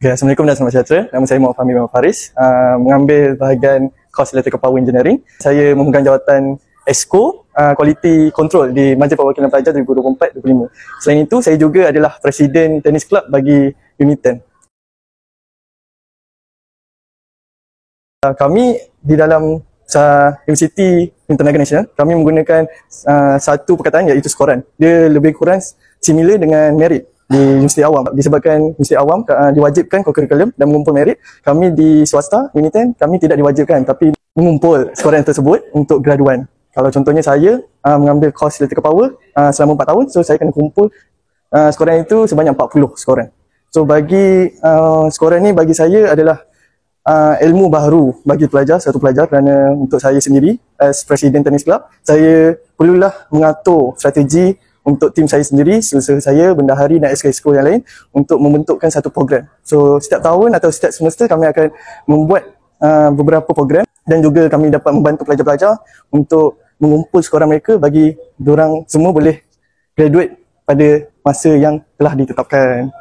Okay, Assalamualaikum dan selamat sejahtera. Nama saya Muhammad Fahmi bin Faris, mengambil bahagian Course Electrical Power Engineering. Saya memegang jawatan EXCO, Quality Control di Majlis Perwakilan Pelajar 2024-2025. Selain itu, saya juga adalah Presiden Tenis Club bagi Unit 10. Kami di dalam Universiti Tenaga Nasional, kami menggunakan satu perkataan iaitu skoran. Dia lebih kurang similar dengan merit di Universiti Awam. Disebabkan Universiti Awam diwajibkan kurikulum dan mengumpul merit, kami di swasta, Unit 10, kami tidak diwajibkan tapi mengumpul skoran tersebut untuk graduan. Kalau contohnya saya mengambil course Electrical Power selama 4 tahun, so saya kena kumpul skoran itu sebanyak 40 skoran. So bagi skoran ni bagi saya adalah ilmu baru bagi satu pelajar, kerana untuk saya sendiri as Presiden Tenis Club, saya perlulah mengatur strategi untuk tim saya sendiri, selesa saya, bendahari dan exco yang lain untuk membentukkan satu program. So setiap tahun atau setiap semester kami akan membuat beberapa program dan juga kami dapat membantu pelajar-pelajar untuk mengumpul skoran mereka bagi diorang semua boleh graduate pada masa yang telah ditetapkan.